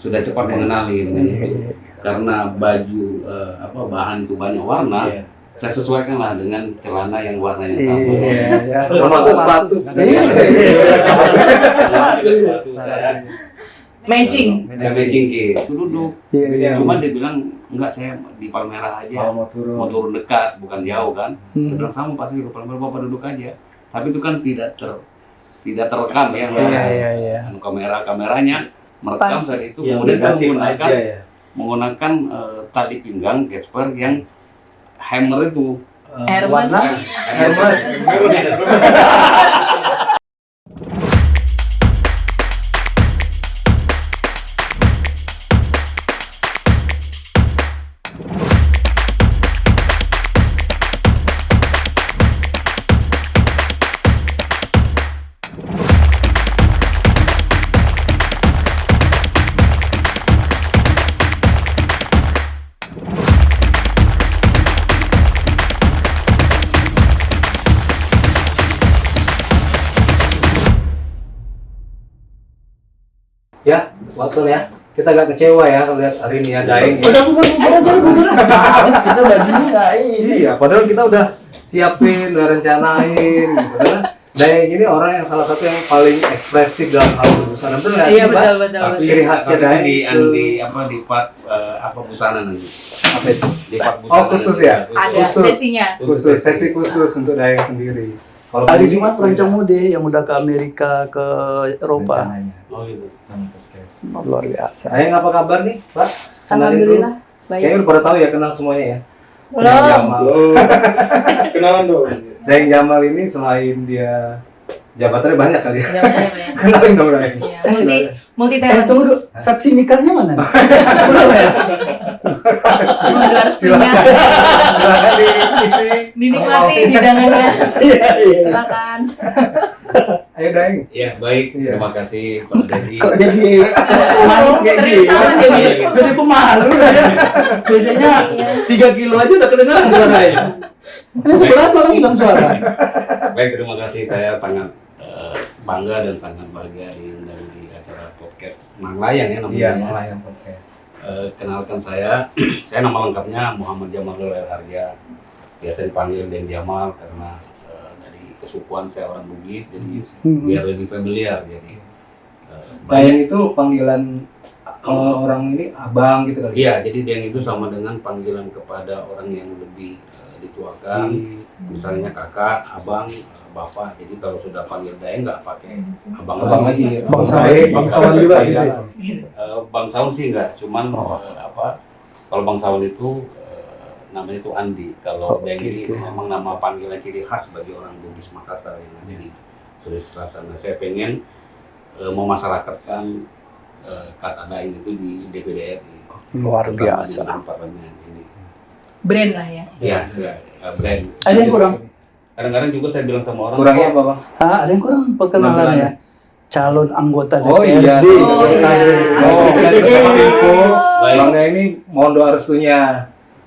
sudah cepat mengenali dengan itu. Karena baju bahan itu banyak warna, saya sesuaikan lah dengan celana yang warnanya sama. Termasuk sepatu. Sepatu saya Matching. saya matching Ki. Duduk. Iya. Cuman dia bilang enggak, saya di Palmerah aja. Mau turun. Mau turun dekat, bukan jauh kan. Saya bilang sama pasti ke Palmerah, Bapak duduk aja. Tapi itu kan tidak terekam ya. Iya. Kameranya merekam Pas. dari itu. Yang Kemudian saya negatif aja ya. menggunakan tali pinggang Casper yang hammer itu. Hermes. Hermes. Ya, langsung ya. Kita agak kecewa ya lihat hari ini ya Daeng. Bukan. Habis kita bajunya nggak ini. Iya, padahal kita udah siapin, udah rencanain. Padahal Daeng ini orang yang salah satu yang paling ekspresif dalam hal berbusana. Betul nggak? Iya, Mbak? betul. Tapi Ciri khasnya Daeng di part busana nanti. Apa itu? Di part busana. Oh, khusus ya? Ada Khusus. sesinya. Khusus, sesi khusus untuk Daeng sendiri. Kalau Hari ini Jumat perancang mode yang udah ke Amerika, ke Eropa. rencananya. Oh gitu. Luar biasa. Daeng apa kabar nih, Pak? Kenalin dulu. Alhamdulillah. Kayaknya Baik. udah pada tahu ya, kenal semuanya ya. Belum. Daeng Jamal. Kenalan dong. Daeng Jamal ini selain dia jabatannya banyak kali ya. Jawabannya apa ya? Kenalin dong Daeng. Iya, multi talent. Tunggu dulu, saksi nikahnya mana? Belum ya? Menggelar Silakan. sinyal. Silakan diisi. Dinikmati hidangannya. Iya. Silakan. Ayo Daeng. Ya baik, Iya. terima kasih Pak Dedi. Kok jadi manis kayak Serius gini? amat Jadi, sih. jadi pemalu saya. Biasanya 3 kilo aja udah kedengeran suaranya. Ini sebelah malah hilang suara. Baik, terima kasih. Saya sangat bangga dan sangat bahagia diundang di acara podcast Mang Layang ya namanya. Iya, Malayang Podcast. Kenalkan saya nama lengkapnya Muhammad Jamal Harja. Biasa dipanggil Den Jamal karena dari kesukuan saya orang Bugis, jadi biar lebih familiar. Jadi Daeng itu panggilan kalau orang ini abang gitu kali. iya, jadi Den itu sama dengan panggilan kepada orang yang lebih dituakan. Misalnya kakak, abang, bapak. Jadi kalau sudah panggil Daeng nggak pakai abang Abang lagi. Bangsawan juga gitu ya? Bangsawan sih enggak, cuman kalau bangsawan itu namanya itu Andi. Kalau Daeng ini memang nama panggilan ciri khas bagi orang Bugis Makassar yang ada di Sulawesi Selatan. Nah, saya pengen memasyarakatkan kata Daeng itu di DPD RI. Luar biasa. Dalam parlemen ini. Brand lah ya. Ya, brand. Ada yang kurang? Kadang-kadang juga saya bilang sama orang, Kurangnya apa, Bang? Ada yang kurang perkenalannya. Calon anggota DPRD. Oh iya. Oh, iya. Oh, dari bersama info. Baik. Bang Daeng ini mohon doa restunya.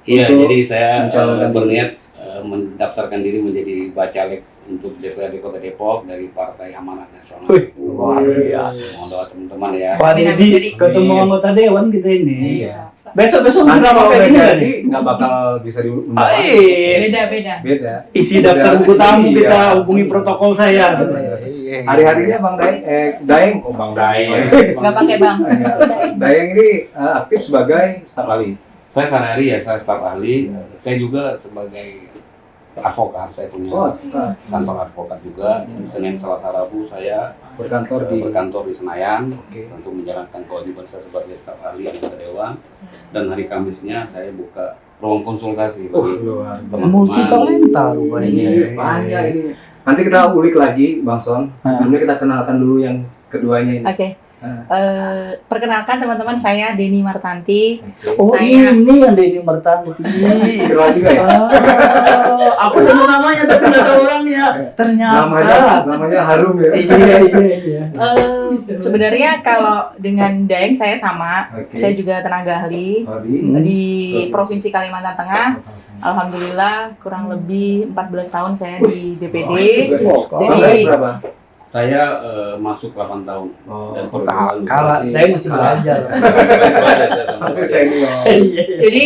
Iya, Untuk jadi saya mencalonkan berniat mendaftarkan diri menjadi bacalek untuk DPRD Kota Depok dari Partai Amanat Nasional. Wih, luar biasa. Mohon doa teman-teman ya. Pak Amin, Dedi amin. ketemu anggota dewan kita ini. Iya. Besok Karena sudah kalau pakai udah ini nggak jadi nih? nggak bakal bisa diundang. Beda-beda. Beda. Isi daftar buku tamu Iya. kita hubungi protokol saya. Hari-harinya Bang Daeng, Daeng, Bang Daeng. Nggak pakai bang. Daeng ini aktif sebagai staf ahli. Saya sehari-hari ya, saya staf ahli. Saya juga sebagai advokat, saya punya kantor advokat juga. Jadi Senin, Selasa, Rabu saya Berkantor di berkantor di Senayan Oke. untuk menjalankan kewajiban saya sebagai staf ahli anggota dewan. Dan hari Kamisnya saya buka ruang konsultasi bagi luar biasa. teman-teman. Multi talenta rupanya. Banyak ini. Nanti kita ulik lagi Bang Son. Sebelumnya kita kenalkan dulu yang keduanya ini. Oke. Perkenalkan teman-teman, saya Deni Martanti. Oh Saya- ini yang Denny Martanti. Kenal juga ya? Aku dengar namanya tapi nggak tahu orangnya. Ternyata. Namanya harum ya. Iya. Sebenarnya kalau dengan Daeng saya sama. Oke. Saya juga tenaga ahli di Provinsi Kalimantan Tengah. Alhamdulillah kurang lebih 14 tahun saya di DPD. Bang Jadi Daeng berapa? Saya masuk 8 tahun dan pergaulan Kalah, Daeng masih belajar. Masih senior. Jadi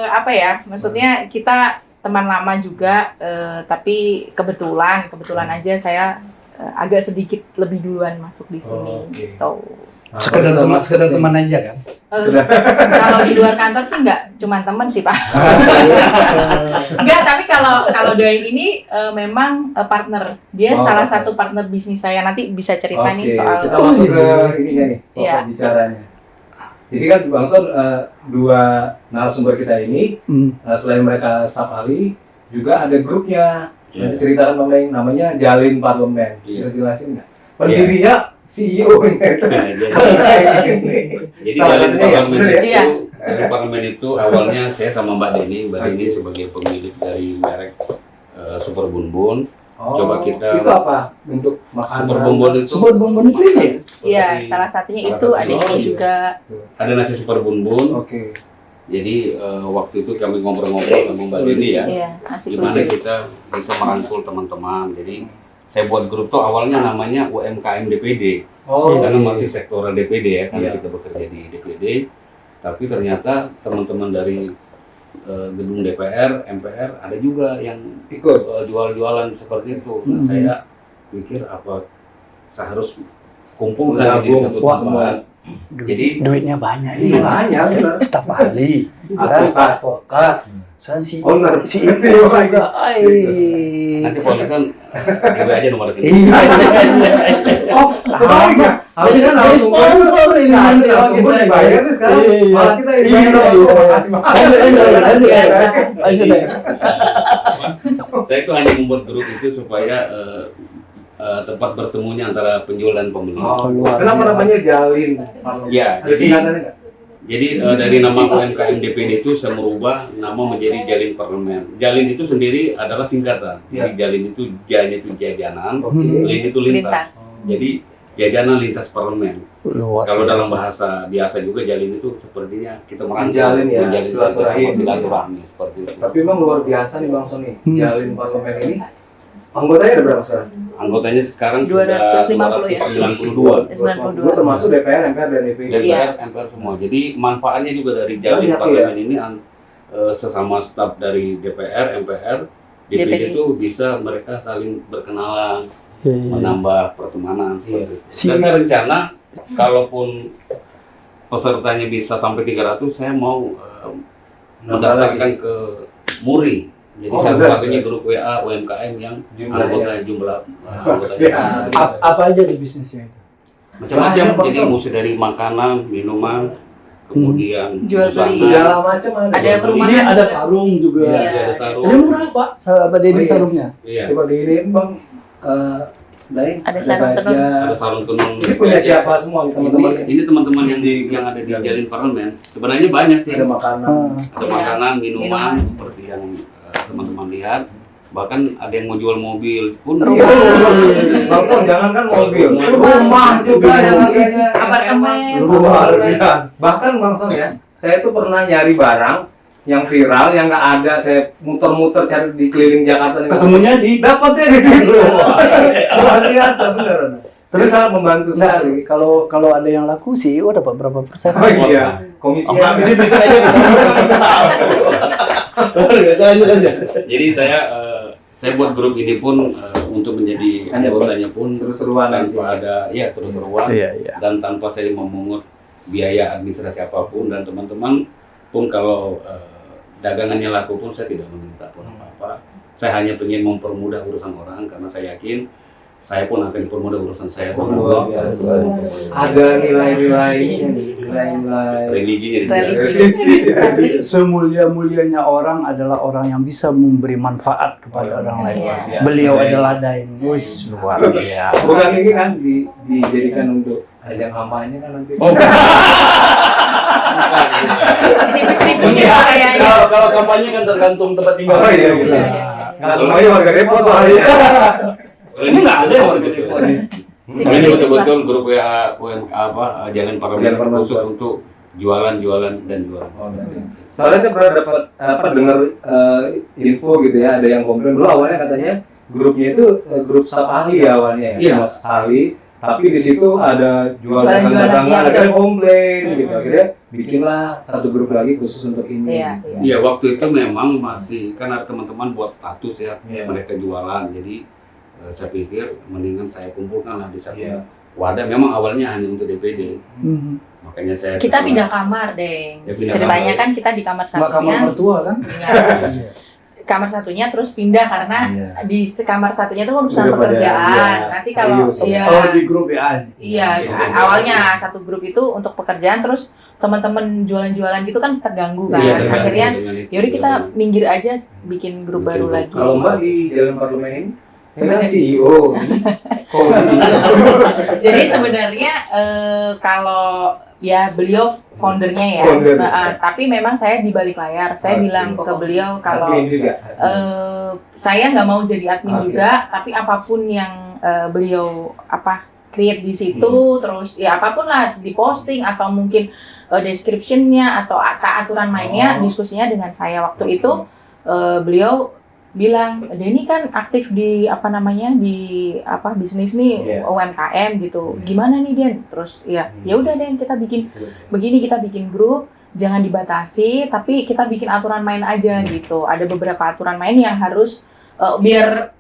apa ya? Maksudnya kita teman lama juga, tapi kebetulan aja saya agak sedikit lebih duluan masuk di sini. Oke. Gitu. Sekedar teman aja kan. Kalau di luar kantor sih nggak cuma teman sih Pak. Enggak, tapi kalau Daeng ini memang partner. Dia salah satu partner bisnis saya. Nanti bisa cerita nih soal. Kita masuk ke ininya nih, pokok Iya. bicaranya. Jadi kan Bang Son, dua narasumber kita ini, selain mereka staf ahli, juga ada grupnya. Nanti ceritakan Bang Daeng, namanya Jalin Parlemen. Iya. Bisa jelasin nggak? Pendirinya CEO-nya itu. Jadi Salah dari satunya ya, parlemen bener ya? itu, Iya. dari parlemen itu awalnya saya sama Mbak Deni sebagai pemilik dari merek Super Bunbun. Oh, Coba kita- itu apa? Bentuk makanan. Super Bunbun itu. Super Bunbun itu ini. Iya, seperti- salah satunya salah itu. satunya. Ada ini Oh, iya. juga. Ada nasi Super Bunbun. Oke. Jadi waktu itu kami ngobrol-ngobrol sama Mbak Deni ya. Iya, nasi Gimana kucing. kita bisa merangkul teman-teman. Jadi saya buat grup tuh awalnya namanya UMKM DPD. Oh, Karena iya. masih sektoral DPD ya, karena Iya. kita bekerja di DPD. Tapi ternyata teman-teman dari gedung DPR, MPR ada juga yang Ikut. jual-jualan seperti itu. Nah, saya pikir apa saya harus kumpulkan jadi Gabung. satu Wah, tempat. Jadi duitnya banyak Iya, ini. banyak, benar. Staf ahli, advokat, saya si Owner. CEO CEO juga. Ai. nanti polisan juga aja nomor rekening. Iya. Oh, kebalik ya? Harusnya Jadi narasumber sponsor ini Nah, nanti sama narasumber kita. dibayar nih sekarang. Iya, iya. Malah kita yang Iya, dibayar. iya. Oh, makasih banget. Lanjut. Saya itu hanya membuat grup itu supaya tempat bertemunya antara penjual dan pembeli. Oh, Luar kenapa biasa. namanya Jalin? Ya, Ada singkatannya nggak? Jadi dari nama UMKM DPD itu saya merubah nama menjadi Jalin Parlemen. Jalin itu sendiri adalah singkatan. Jadi Jalin itu J-nya itu jajanan, Oke. Lin itu lintas. Lintas. Jadi jajanan lintas parlemen. Luar Kalau dalam biasa. bahasa biasa juga Jalin itu sepertinya kita merangkul, Menjalin ya, menjalin silaturahmi. silaturahmi seperti itu. Tapi memang luar biasa nih Bang Sony, Jalin Parlemen ini. Anggotanya ada berapa sekarang? Anggotanya sekarang 250 ya? 292. 92. Gue termasuk DPR, MPR, dan DPD. DPR, MPR semua. Jadi manfaatnya juga dari Jalin Banyak, Parlemen ini sesama staf dari DPR, MPR, DPD DPD. itu bisa mereka saling berkenalan, Iya, iya. menambah pertemanan seperti itu. Si- Dan saya rencana kalaupun pesertanya bisa sampai 300, saya mau mendaftarkan ke Muri. Jadi Oh, satu-satunya benar. grup WA UMKM yang Jumlahnya. jumlah Ya. anggotanya Apa aja di bisnisnya itu? macam-macam. Banyak, Bang Jadi Son. mesti dari makanan, minuman, kemudian Jual beli. busana. Segala macam ada. Ada perumahan. Ini ada sarung juga. Iya. Iya, ada sarung. Ini murah Pak, sahabat Dedi Oh, iya. sarungnya. Iya. Coba diinin Bang. Daeng, Ada sarung baja. tenun. Ada sarung tenun. Ini punya siapa semua nih teman-teman? Ini teman-teman yang ada di Jalin Parlemen. Sebenarnya banyak sih. Ada makanan. Ada Iya. makanan, minuman, Minuman. seperti yang teman-teman lihat. Bahkan ada yang mau jual mobil pun. Iya. Bang Son, jangankan mobil, rumah juga yang harganya Apartemen. luar biasa. Bahkan Bang Son ya, saya tuh pernah nyari barang yang viral yang nggak ada, saya muter-muter cari di keliling Jakarta nih. Ketemunya di Dapatnya di situ. Luar biasa bener. Terus sangat membantu sekali. kalau ada yang laku CEO dapat berapa persen? Oh iya, komisinya bisa aja kita bisa tahu. Luar biasa, lanjut aja. Jadi saya buat grup ini pun untuk menjadi anggotanya pun seru-seruan nanti. tanpa ada ya seru-seruan Iya. dan tanpa saya memungut biaya administrasi apapun, dan teman-teman pun kalau dagangannya laku pun saya tidak meminta pun apa-apa. Saya hanya ingin mempermudah urusan orang karena saya yakin saya pun akan dipermudah urusan saya sama Luar Allah. biasa. Ada nilai-nilai Religinya di Religi. sana. Jadi semulia-mulianya orang adalah orang yang bisa memberi manfaat kepada orang lain. Iya. Beliau adalah Daeng. Wis luar biasa. Bukan ini kan dijadikan untuk ajang kampanye kan nanti. Oh, Tipis-tipis ya kayaknya. Kalau kampanye kan tergantung tempat tinggal. Oh, iya, benar. Nggak semuanya warga Depok soalnya. Ini nggak ada yang warga Depok nih. Ini betul-betul grup WA Jalan Parlemen Jalan Parlemen. khusus untuk jualan dan jualan. Soalnya saya pernah dapat dengar info gitu ya, ada yang komplain dulu awalnya katanya grupnya itu grup staf ahli ya awalnya ya, Iya. staf ahli. Tapi di situ ada jual Jualan-jualan, dagang, iya, akhirnya betul. komplain gitu. Akhirnya bikinlah satu grup lagi khusus untuk ini. Iya, iya. Iya, waktu itu memang masih kan ada teman-teman buat status ya, Iya. mereka jualan. Jadi saya pikir mendingan saya kumpulkan lah di satu Iya. wadah. Memang awalnya hanya untuk DPD, Mhm. makanya saya Kita setelah- pindah kamar, Deng. Ya, pindah Ceritanya kamar. kan kita di kamar Nggak kamar satunya. mertua kan? Iya. Kamar satunya terus pindah karena Iya. di kamar satunya tuh urusan Udah pada, pekerjaan. iya, Nanti kalau serius. iya, Oh di grup ya. iya, Iya. awalnya satu grup itu untuk pekerjaan, terus teman-teman jualan-jualan gitu kan terganggu kan. Iya, Akhirnya dengan itu, yaudah kita dengan- minggir aja bikin grup Bikin baru grup. lagi. Kalau Mbak di dalam parlemen ini, saya kan Sebenarnya- CEO. Oh, CEO. Jadi sebenarnya kalau ya beliau foundernya ya, Founder. tapi memang saya di balik layar. Saya Oke. bilang ke beliau kalau Admin juga. saya nggak mau jadi admin Oke. juga, tapi apapun yang beliau create di situ, terus ya apapun lah diposting atau mungkin description-nya atau aturan mainnya, Oh. diskusinya dengan saya waktu itu. Beliau bilang, Denny kan aktif di bisnis nih, Iya. UMKM gitu. Iya. Gimana nih Den? Terus ya udah Den, kita bikin begini, kita bikin grup, jangan dibatasi, tapi kita bikin aturan main aja gitu. Ada beberapa aturan main yang harus biar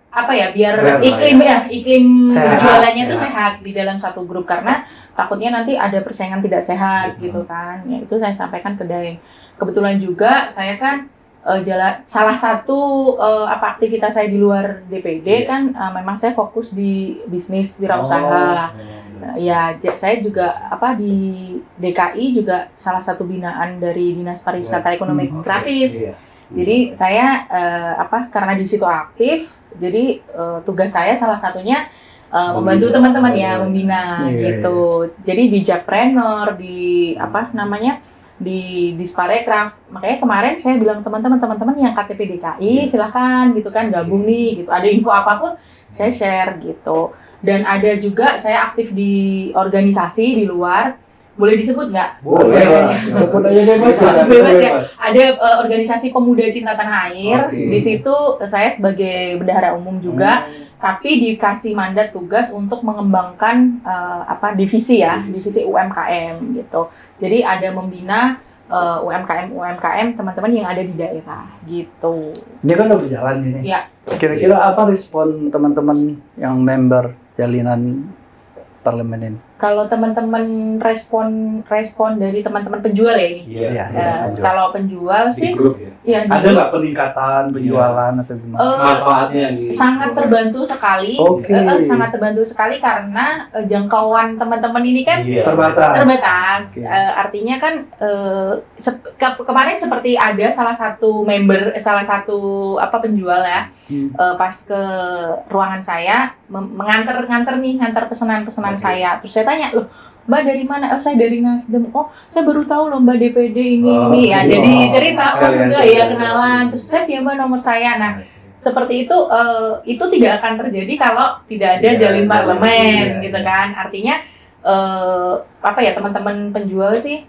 biar Fair lah iklim Sehat. jualannya itu sehat di dalam satu grup, karena takutnya nanti ada persaingan tidak sehat gitu kan. Ya, itu saya sampaikan ke Daeng. Kebetulan juga saya kan salah satu aktivitas saya di luar DPD Iya. kan memang saya fokus di bisnis wirausaha. Ya, saya juga di DKI juga salah satu binaan dari Dinas Pariwisata Ekonomi Kreatif. Iya. Jadi saya karena di situ aktif, jadi tugas saya salah satunya membantu teman-teman ya membina Iya, gitu. Jadi di Jakpreneur, di di Disparekraf. Makanya kemarin saya bilang teman-teman yang KTP DKI silahkan gitu kan gabung nih gitu. Ada info apapun saya share gitu. Dan ada juga saya aktif di organisasi di luar. Boleh disebut nggak? Boleh. Organisasinya? Cepet aja bebas. Bebas ya. Ada organisasi Pemuda Cinta Tanah Air. Oke. Di situ saya sebagai bendahara umum juga, tapi dikasih mandat tugas untuk mengembangkan divisi UMKM gitu. Jadi ada membina UMKM teman-teman yang ada di daerah gitu. Ini kan udah berjalan ini. Iya. Kira-kira apa respon teman-teman yang member jalinan parlemen ini? Kalau teman-teman respon dari teman-teman penjual ya ini. Iya. Iya, penjual. Kalau penjual Di sih, grup ya. ya Ada nggak peningkatan penjualan atau gimana? Manfaatnya di sangat terbantu sekali. Oke. Sangat terbantu sekali karena jangkauan teman-teman ini kan Iya. terbatas. Oke. Artinya kan kemarin seperti ada salah satu penjual ya, pas ke ruangan saya mengantar pesanan-pesanan saya. Terus saya tanya, loh Mbak dari mana? Oh saya dari Nasdem. Oh saya baru tahu loh Mbak DPD ini. Oh, Ya iya. jadi cerita Sekalian juga cerita. ya kenalan. Terus saya ya Mbak nomor saya. Nah seperti itu tidak akan terjadi kalau tidak ada Iya, jalin parlemen iya. gitu kan. Artinya teman-teman penjual sih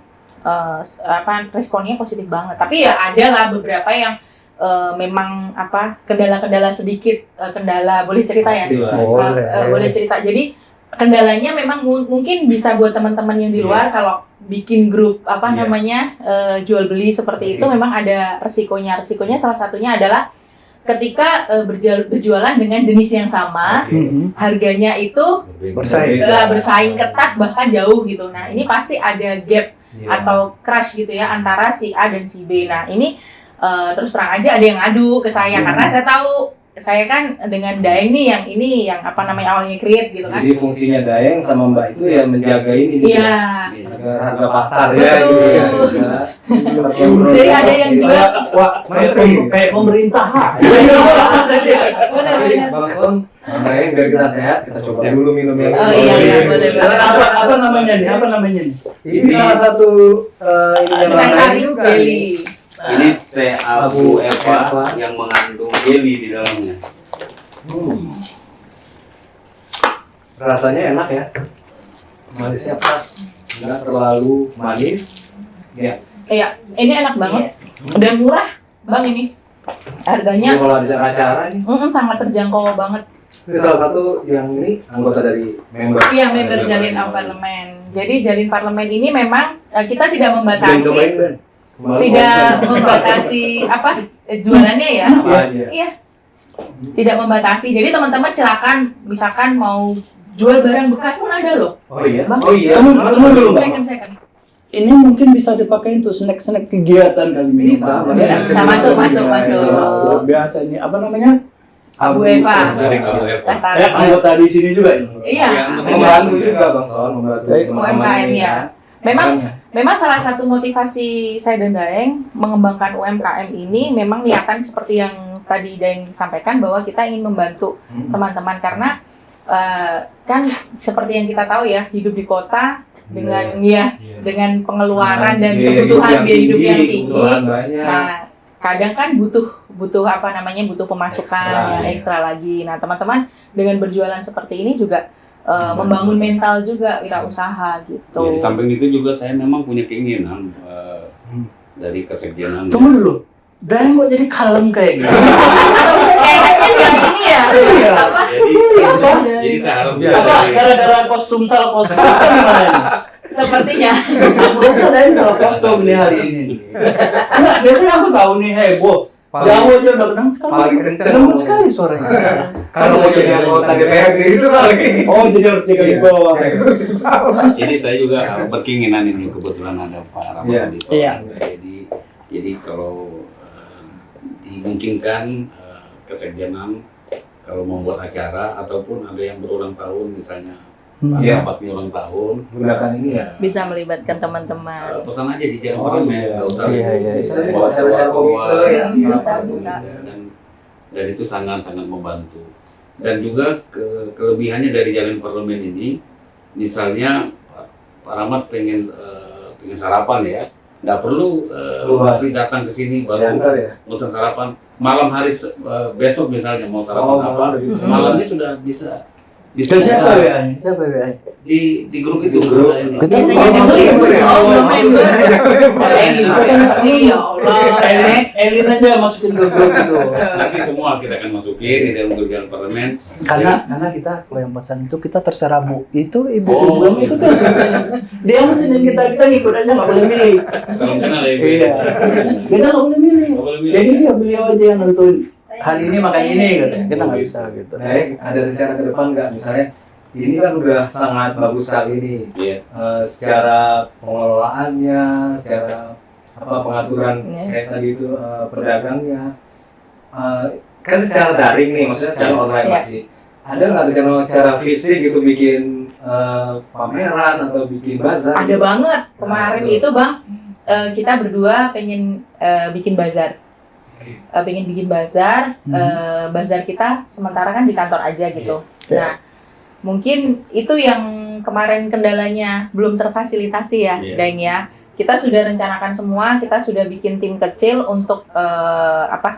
responnya positif banget. Tapi ya ada lah beberapa yang memang kendala-kendala sedikit, kendala boleh cerita ya? Pastilah. Boleh cerita. Jadi kendalanya memang mungkin bisa buat teman-teman yang di luar kalau bikin grup jual beli seperti itu Oke. memang ada resikonya. Resikonya salah satunya adalah ketika berjualan dengan jenis yang sama, Oke. harganya itu Bersaing. bersaing ketat bahkan jauh gitu. Nah, ini pasti ada gap Iya. atau crush gitu ya antara si A dan si B. Nah, ini terus terang aja ada yang ngadu ke saya karena saya tahu saya kan dengan Daeng nih yang awalnya create gitu kan. Jadi fungsinya Daeng sama Mbak itu ya menjaga ini Iya. harga pasar ya. Betul. gitu ya. Bisa. Jadi ada yang juga Wah, kayak pemerintah. benar. Bang Son, Daeng biar kita sehat, kita coba dulu minum yang Oh, iya, boleh. Apa namanya nih? Ini salah satu ini Teh tarik juga. Beli. Ini teh abu Eva Eva. yang mengandung jelly di dalamnya. Rasanya enak ya. Manisnya pas, nggak terlalu manis. Ya. Iya, ini enak banget dan murah, Bang ini. Harganya Kalau ada acara nih, sangat terjangkau banget. itu salah satu yang ini anggota dari member. Iya, member Jalin Parlemen. Jadi Jalin Parlemen ini memang kita tidak membatasi jualannya ya. Iya. Tidak membatasi. Jadi teman-teman silakan misalkan mau jual barang bekas pun ada loh. Oh iya. Bang. Oh iya. Tunggu dulu, Bang. Second. Ini mungkin bisa dipakai untuk snack-snack kegiatan kali ini. Bisa. Bisa masuk. Biasa ini apa namanya? Abu Eva. Dari Abu Eva. Anggota di sini juga ini. Iya. Membantu juga Bang Soal, membantu teman-teman UMKM ini ya. Memang salah satu motivasi saya dan Daeng mengembangkan UMKM ini memang niatan seperti yang tadi Daeng sampaikan bahwa kita ingin membantu teman-teman karena kan seperti yang kita tahu ya, hidup di kota dengan dengan pengeluaran dan kebutuhan biaya hidup yang tinggi. Nah, kadang kan butuh pemasukan ekstra lagi. Nah, teman-teman dengan berjualan seperti ini juga membangun mental juga wirausaha gitu. Ya, di samping itu juga saya memang punya keinginan dari kesekjenan. Tunggu dulu. Dan kok jadi kalem kayak gitu? Kayaknya yang ini ya. Apa? Jadi saya harap Apa? Gara-gara salah kostum apa gimana ini? Sepertinya. Aku rasa ada yang salah kostum nih hari ini. Enggak, biasanya aku tahu nih heboh. Jauh aja udah kedengar sekali. Paling kenceng. Lembut sekali suaranya. Kalau mau jadi anggota DPRD itu kali. Oh, jadi harus jaga di bawah. Jadi saya juga berkeinginan ini kebetulan ada Pak Rahmat di sana. Iya. Jadi kalau dimungkinkan kesekjenan kalau membuat acara ataupun ada yang berulang tahun misalnya rapatnya ulang tahun Gunakan ini ya. Bisa melibatkan teman-teman. pesan aja di Jalan Parlemen, nggak usah Bisa bawa acara-acara komite ya. Bisa. dan itu sangat membantu. Dan juga kelebihannya dari Jalan Parlemen ini, misalnya Pak Rahmat pengen sarapan ya, nggak perlu masih datang ke sini baru pesan sarapan. Malam hari besok misalnya mau sarapan malamnya sudah bisa. Siapa WA-nya? Siapa WA-nya? Di grup itu Biasanya member. Ya Allah. Elin aja masukin ke grup itu. Nanti semua kita akan masukin di dalam grup Jalan Parlemen. Karena kita kalau yang pesan itu kita terserah Bu. Itu ibu Oh, itu tuh ceritanya. Dia mesin kita ngikut aja nggak boleh milih. Salam kenal ya. Iya. Kita nggak boleh milih. Nggak boleh milih. Jadi beliau aja yang nentuin. Hari ini makan ini katanya. Kita nggak bisa gitu. Ada rencana ke depan nggak? Misalnya ini kan udah sangat bagus sekali nih. Iya. Secara pengelolaannya, secara pengaturan kayak tadi itu pedagangnya. Kan secara daring nih, maksudnya secara online masih. Ada nggak rencana secara fisik gitu bikin pameran atau bikin bazar? Ada banget. Kemarin itu Bang, kita berdua pengen bikin bazar. Pengen bikin bazar, bazar kita sementara kan di kantor aja gitu. Nah, mungkin itu yang kemarin kendalanya belum terfasilitasi ya, Daeng ya. Kita sudah rencanakan semua, kita sudah bikin tim kecil untuk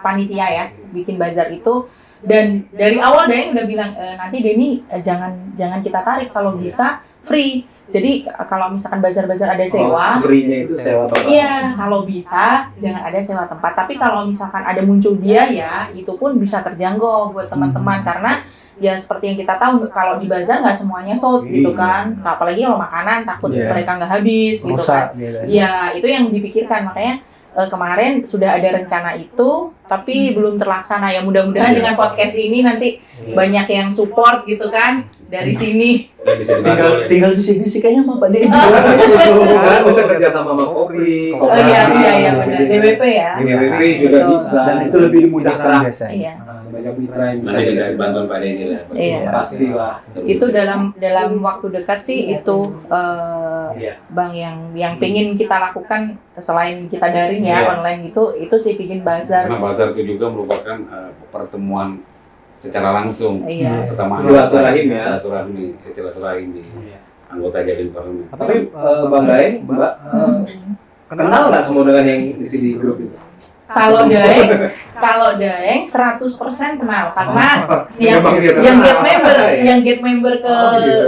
panitia ya, bikin bazar itu. Dan dari awal Daeng udah bilang nanti Denny jangan kita tarik, kalau bisa free. Jadi kalau misalkan bazar-bazar ada sewa, free-nya itu sewa tempat. iya, kalau bisa jangan ada sewa tempat. Tapi kalau misalkan ada muncul biaya, itu pun bisa terjangkau buat teman-teman karena ya seperti yang kita tahu kalau di bazar nggak semuanya sold gitu kan. Apalagi kalau makanan takut mereka nggak habis gitu kan. Iya, itu yang dipikirkan makanya kemarin sudah ada rencana itu, tapi belum terlaksana ya. Mudah-mudahan dengan podcast ini nanti banyak yang support gitu kan dari sini. Tinggal bisik-bisik kayaknya sama Pak Denny. Kan bisa kerja sama Kopri. Oh iya benar. DWP ya. DWP juga bisa. Dan itu lebih dimudahkan biasanya. Iya. Banyak mitra yang bisa Nanti kita bantuan Pak Denny lah. Iya. Pastilah. Itu dalam waktu dekat sih itu Bang yang pengen kita lakukan selain kita daring ya online gitu, itu sih bikin bazar. Karena bazar itu juga merupakan pertemuan secara langsung sesama silaturahim ya. Silaturahim di anggota Jalin Parlemen. Tapi Bang Daeng, Mbak, kenal nggak semua dengan yang isi di grup itu? Kalau Daeng 100% kenal karena yang get member ke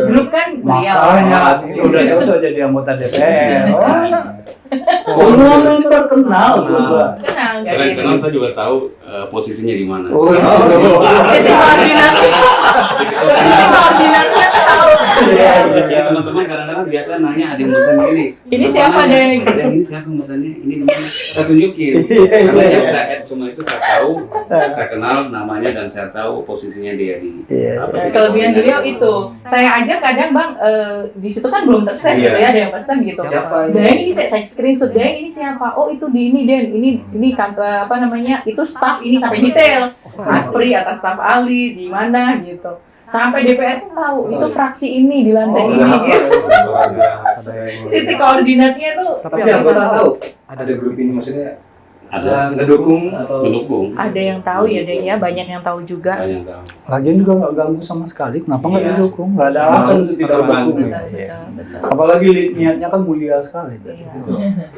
grup kan beliau. Makanya udah cocok jadi anggota DPR. Semua member kenal coba. Kenal nggak Selain gitu. kenal saya juga tahu posisinya di mana. Oh, Titik koordinatnya, titik koordinatnya tahu. Ya teman-teman kadang-kadang biasa nanya ada yang pesan ini. Ini siapa, Deng? Deng, ini siapa pesannya? Ini di mana? Saya tunjukin. Karena yang saya add semua itu saya tahu, saya kenal namanya dan saya tahu posisinya dia di. Kelebihan beliau itu, saya aja kadang bang di situ kan belum tersave gitu ya, ada yang pesan gitu. Siapa Dan ini saya screenshot, Dan ini siapa? Oh itu di ini Den, ini kantor apa namanya? Itu staff ini sampai detail. Aspri atas staff Ali di mana gitu. Sampai DPR tuh tahu itu fraksi ini di lantai ini gitu. Titik koordinatnya tuh. Tapi anggota tahu ada grup ini, maksudnya Ada ngedukung atau pendukung. Ada yang tahu ya Den ya, banyak yang tahu juga. Banyak tahu. Lagian juga nggak ganggu sama sekali. Kenapa nggak Iya. didukung? Nggak ada alasan untuk tidak Terbantu. mendukung. Betul, Iya. betul. Apalagi niatnya kan mulia sekali tadi. Iya.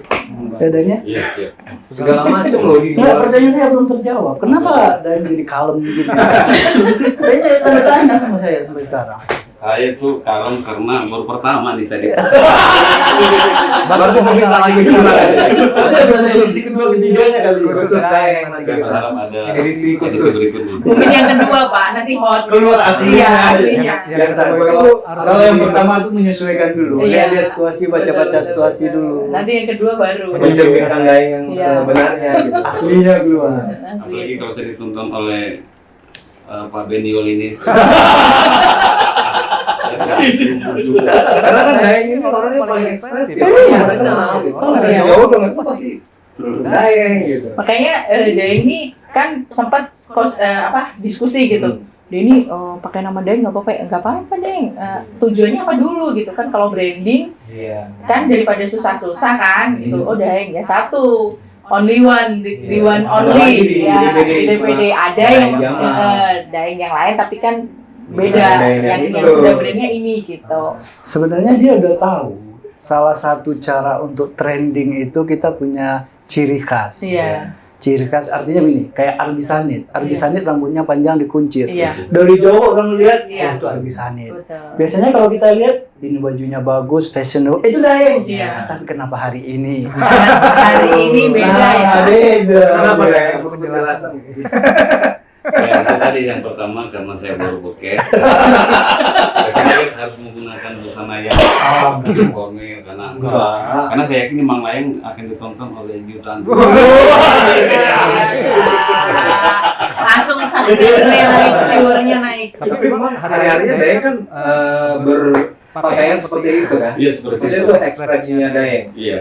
Bedanya? Iya, iya. segala macam loh di Nggak, pertanyaan saya belum terjawab. Kenapa Daeng jadi kalem begini? Saya jadi tanda tanya sama saya sampai sekarang. Saya tuh kalem karena baru pertama nih saya. baru meminta lagi gimana Ada edisi kedua ketiganya kali. khusus saya yang nanti Saya kita berharap ada edisi khusus berikutnya. Mungkin yang kedua Pak, nanti hot. keluar aslinya. Iya, aslinya. Biasa kalau yang pertama tuh menyesuaikan dulu. Iya. Lihat situasi, baca-baca Betul, situasi betul. dulu. Nanti yang kedua baru. mencerminkan Daeng yang Iya. sebenarnya gitu. Aslinya keluar. Apalagi kalau saya ditonton oleh Pak Beniol ini. Karena kan Daeng ini orangnya paling ekspresif. Iya, Orang betul. kenal gitu. Oh, Dari iya. jauh dong itu pasti Daeng gitu. Makanya dia ini kan sempat diskusi gitu. Dia ini pakai nama Deng nggak apa-apa, nggak apa-apa Deng. Tujuannya apa dulu gitu kan, kalau branding Iya. kan daripada susah-susah kan gitu. Oh Deng ya satu. Only one, the one Ada only. lagi di Ya, DPD di DPD cuma ada Daeng yang Jamal. Daeng yang lain tapi kan beda. Daeng Yang itu. yang sudah brandnya ini gitu. Sebenarnya dia udah tahu salah satu cara untuk trending itu kita punya ciri khas. Iya. Ciri khas artinya begini, kayak Arbi Sanit. Arbi Iya. Sanit rambutnya panjang dikuncir. Iya. Dari jauh orang lihat, Iya. oh itu Arbi Sanit. Betul. Biasanya kalau kita lihat, ini bajunya bagus, fashionable, itu Daeng. Iya. Tapi kenapa hari ini? Hari ini beda ya. Nah, beda. Kenapa Daeng? Apa penjelasan? Ya, itu tadi yang pertama karena saya baru podcast. Saya kira harus menggunakan busana yang formal karena saya yakin Mang Laeng akan ditonton oleh jutaan. Langsung subscribe-nya naik, viewernya naik. Tapi memang hari-harinya Daeng kan berpakaian seperti itu kan? Iya seperti Maksudnya itu ekspresinya Daeng. Iya.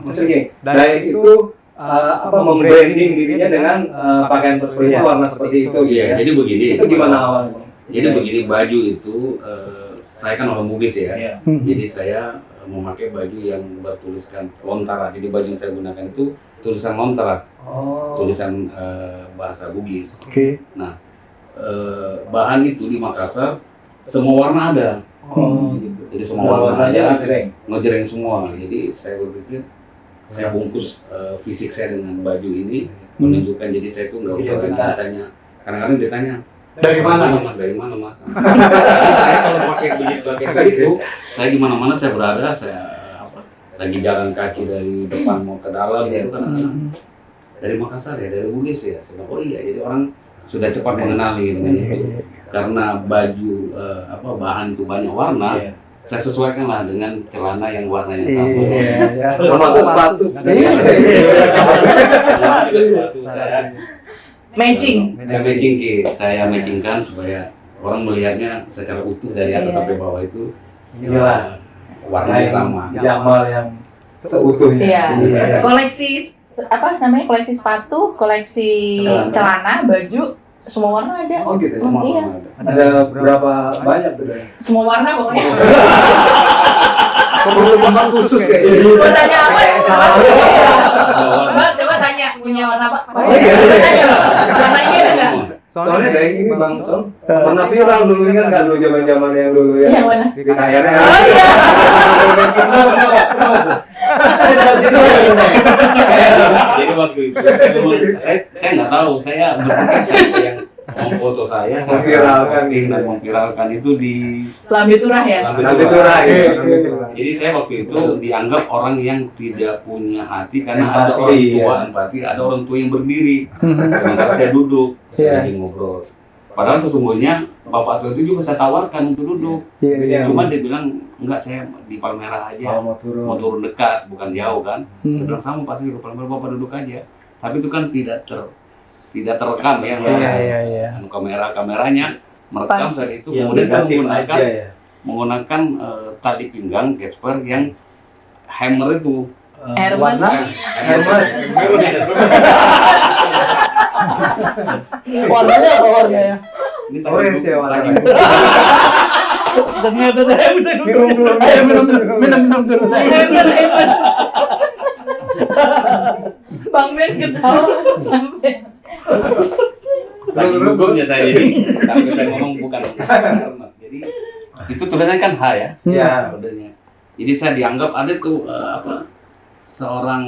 Maksudnya gini, Daeng itu membranding dirinya dengan pakaian seperti itu, Iya. warna seperti itu. Iya. gitu ya. Jadi begini. Itu gimana awalnya? Jadi begini, baju itu saya kan orang Bugis ya. Iya. Jadi saya memakai baju yang bertuliskan Lontara. Jadi baju yang saya gunakan itu tulisan Lontara, Oh. tulisan bahasa Bugis. Oke. Bahan itu di Makassar semua warna ada. Oh, Gitu. Jadi semua warna warnanya ada, ngejreng. ngejreng semua. Jadi saya berpikir saya bungkus fisik saya dengan baju ini menunjukkan, jadi saya tuh nggak usah lagi Identitas. ditanya. Kadang-kadang ditanya Dari mana? Mas? Dari mana mas? Saya kalau pakai begitu, saya di mana-mana saya berada, saya lagi jalan kaki dari depan mau ke dalam gitu kan. Dari Makassar ya, dari Bugis ya. Saya bilang, oh iya, jadi orang sudah cepat mengenali dengan itu. Karena baju bahan itu banyak warna, Iya. saya sesuaikan lah dengan celana yang warnanya sama. Iya, ya. Termasuk sepatu. Iya. Sepatu saya Matching. saya matchingkan supaya orang melihatnya secara utuh dari atas Iya. sampai bawah itu Jelas. warnanya sama. Jamal yang seutuhnya. Iya. Iya. Koleksi koleksi sepatu, koleksi celana, baju, semua warna ada. Oh gitu. Semua Iya. warna ada. Ada berapa banyak tuh Daeng? Semua warna pokoknya. Memang khusus kayak gitu. Mau tanya apa? Warna. Coba tanya punya warna apa? Oh, iya. Coba tanya, Bang. Warna ini ada nggak? Soalnya Daeng ini Bang Son pernah viral dulu, ingat nggak dulu zaman yang dulu ya? Yang mana? Di akhirnya. Oh iya. Jadi waktu itu saya nggak tahu, saya berpikir siapa yang memfoto saya Memviralkan posting gitu dan ya. memviralkan itu di Lambe Turah ya. Lambe Turah ya. Jadi saya waktu itu dianggap orang yang tidak punya hati karena Empati, ada orang tua ya. empati, ada orang tua yang berdiri. Sementara saya duduk, saya lagi ngobrol. Padahal sesungguhnya bapak tua itu juga saya tawarkan untuk duduk. Iya. Cuma dia bilang enggak, saya di Palmerah aja. Mau turun. Mau turun dekat, bukan jauh kan. Saya bilang sama pasti ke Palmerah, bapak duduk aja. Tapi itu kan tidak terekam ya. Iya. Anu kameranya merekam Pas. dan itu Yang kemudian saya negatif menggunakan aja ya. tali pinggang Casper yang hammer itu. Hermes. Hermes. Warnanya apa warnanya? Ini Orange ya warnanya. Ternyata deh, Minum dulu. Ayo minum dulu. Hebat. Bang Ben ketawa sampai. Saking gugurnya saya ini sampai saya ngomong bukan Hermes. Jadi itu tulisannya kan H ya. Ya. Kodenya. Jadi saya dianggap ada tuh seorang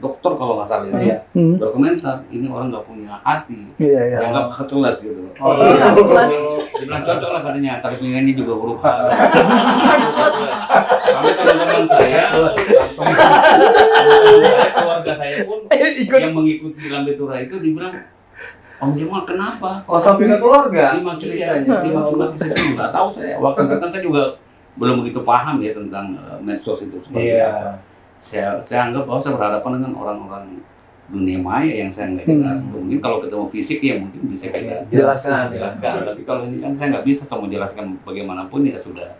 dokter kalau nggak salah ya, berkomentar ini orang nggak punya hati, Iya. dianggap heartless gitu. Oh, Heartless. Dia bilang cocok lah katanya, tali pinggang ini juga huruf H. Heartless. Sampai teman-teman saya, keluarga saya pun yang mengikuti Lambe Turah itu dibilang, Om Jamal kenapa? Oh, sampai ke keluarga. Dimaki saya nggak tahu saya. Waktu itu kan saya juga belum begitu paham ya tentang medsos itu seperti apa. Saya anggap bahwa saya berhadapan dengan orang-orang dunia maya yang saya nggak jelas. Mungkin kalau ketemu fisik ya mungkin bisa kita Jelaskan. Tapi kalau ini kan saya nggak bisa sama menjelaskan bagaimanapun ya sudah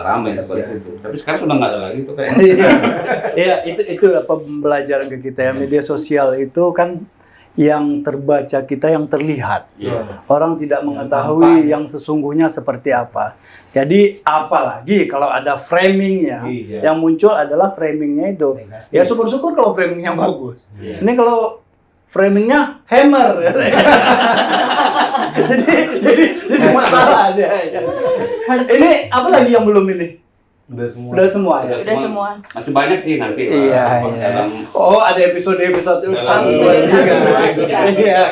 ramai seperti itu. Tapi sekarang sudah nggak ada lagi itu kayak. Iya, itu pembelajaran ke kita ya. Media sosial itu kan yang terbaca kita yang terlihat. Iya. Orang tidak mengetahui yang sesungguhnya seperti apa. Jadi apalagi kalau ada framingnya, Iya. yang muncul adalah framingnya itu. Ya syukur-syukur kalau framingnya bagus. Iya. Ini kalau framingnya hammer, jadi masalah aja. Ini apa lagi yang belum ini? Udah semua. Udah semua ya. Udah semua. Masih banyak sih nanti. Iya. Dalam Oh, ada episode satu, dua, tiga. Iya.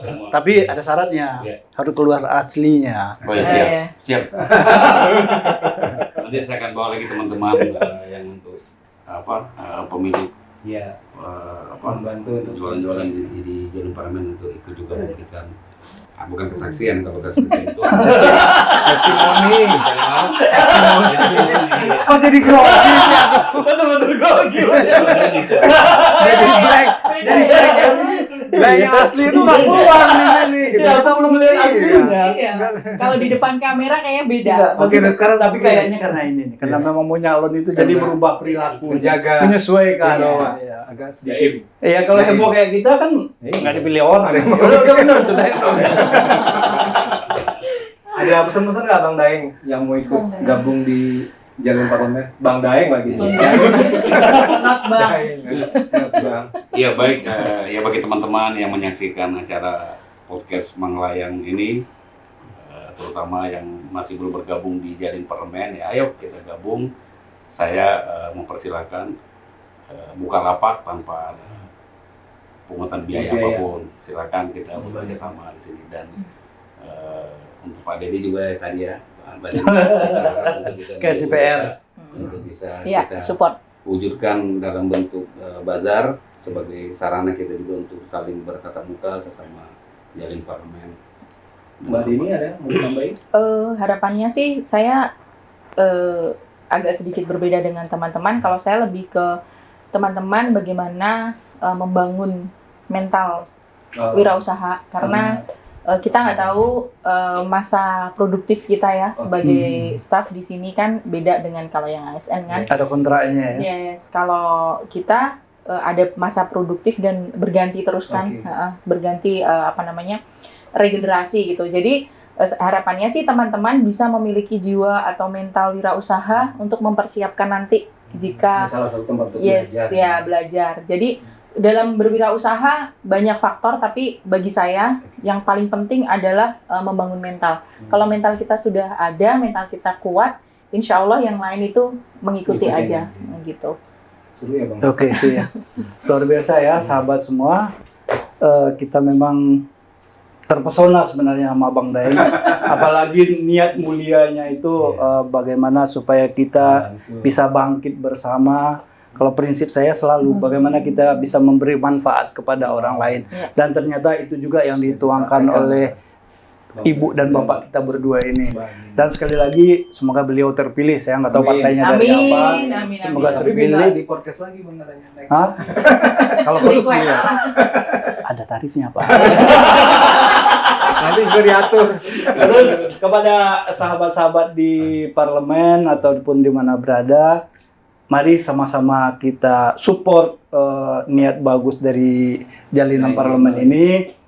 Semua. Tapi ada syaratnya, Iya. harus keluar aslinya. Oh ya siap. Nanti saya akan bawa lagi teman-teman yang untuk pemilik Iya. apa Membantu untuk jualan-jualan di Jalan Parlemen untuk ikut juga memberikan bukan kesaksian kalau kesaksian itu testimoni. Kok jadi grogi sih? Betul grogi. Jadi black. Jadi black. Black yang asli itu nggak keluar nih. Ya, kita belum melihat aslinya. Iya. Kalau di depan kamera kayaknya beda. Enggak, Oke, nah sekarang tapi kayaknya karena ini nih, karena memang mau nyalon itu jadi berubah perilaku, menjaga menyesuaikan. Iya. Iya. agak sedikit. Iya, kalau heboh kayak kita kan Iya. nggak dipilih orang. Ada yang mau. Udah benar tuh Daeng. Ada pesan-pesan nggak Bang Daeng yang mau ikut gabung di Jalur Parlemen? Bang Daeng lagi. Not bang. Bang. Iya baik, ya bagi teman-teman yang menyaksikan acara podcast Manglayang ini, terutama yang masih belum bergabung di Jalin Parlemen, ya ayo kita gabung. Saya mempersilahkan buka lapak tanpa ada pungutan biaya apapun. Silakan kita bekerja sama di sini dan untuk Pak Dedi juga ya tadi ya, Pak Dedi untuk bisa Kayak CPR. untuk bisa Iya, kita support. wujudkan dalam bentuk bazar sebagai sarana kita juga untuk saling bertatap muka sesama Jalin Parlemen. Mbak Dini ada yang mau ditambahin? Harapannya sih saya agak sedikit berbeda dengan teman-teman. Kalau saya lebih ke teman-teman bagaimana membangun mental wirausaha karena kita nggak tahu masa produktif kita ya sebagai staff di sini kan beda dengan kalau yang ASN kan. Ada kontraknya ya. Yes, kalau kita ada masa produktif dan berganti terus kan, berganti regenerasi gitu. Jadi harapannya sih teman-teman bisa memiliki jiwa atau mental wirausaha untuk mempersiapkan nanti jika salah satu tempat untuk belajar. Jadi dalam berwirausaha banyak faktor, tapi bagi saya yang paling penting adalah membangun mental. Kalau mental kita sudah ada, mental kita kuat, insya Allah yang lain itu mengikuti aja, gitu. Seru ya Bang. Oke, iya. Luar biasa ya sahabat semua. Kita memang terpesona sebenarnya sama Bang Daeng. Apalagi niat mulianya itu bagaimana supaya kita bisa bangkit bersama. Kalau prinsip saya selalu bagaimana kita bisa memberi manfaat kepada orang lain. Dan ternyata itu juga yang dituangkan oleh ibu dan bapak kita berdua ini. Dan sekali lagi semoga beliau terpilih. Saya nggak tahu partainya dari apa. Amin. Semoga Tapi terpilih. minta di podcast lagi Bang katanya. Next. Hah? Kalau khusus Request. ya, ada tarifnya Pak. Nanti bisa diatur. Terus kepada sahabat-sahabat di parlemen ataupun di mana berada, mari sama-sama kita support niat bagus dari Jalinan Parlemen ini.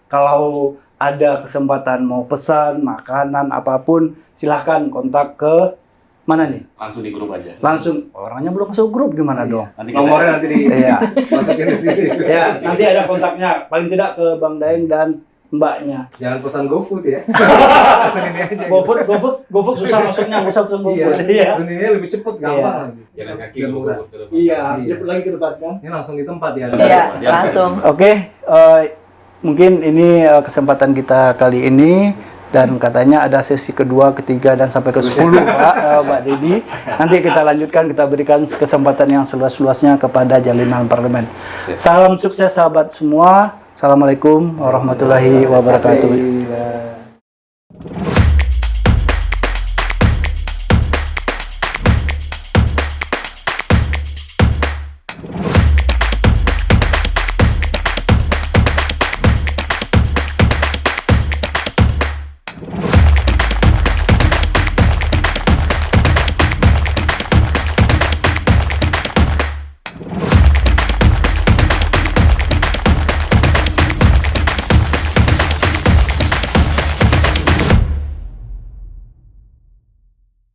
Kalau ada kesempatan mau pesan, makanan, apapun, silahkan kontak ke mana nih? Langsung di grup aja. Langsung, orangnya belum masuk grup gimana dong? Nanti kita- Nomornya nanti di Iya, masukin di sini. ya nanti ada kontaknya. Paling tidak ke Bang Daeng dan mbaknya. Jangan pesan GoFood ya. Pesan ini aja. GoFood susah masuknya, nggak usah pesan Iya. GoFood. Iya. Pesan ini lebih cepet, gampang lagi. Jalan kaki Dan dulu murah. ke depan. Iya, harus Iya. lagi ke depan kan. Ini langsung di tempat ya. Iya, langsung. Oke, mungkin ini kesempatan kita kali ini dan katanya ada sesi kedua, ketiga dan sampai ke 10 Pak, Mbak Dedi. Nanti kita lanjutkan, kita berikan kesempatan yang seluas-luasnya kepada Jalinan Parlemen. Salam sukses sahabat semua. Assalamualaikum warahmatullahi wabarakatuh. Terima kasih.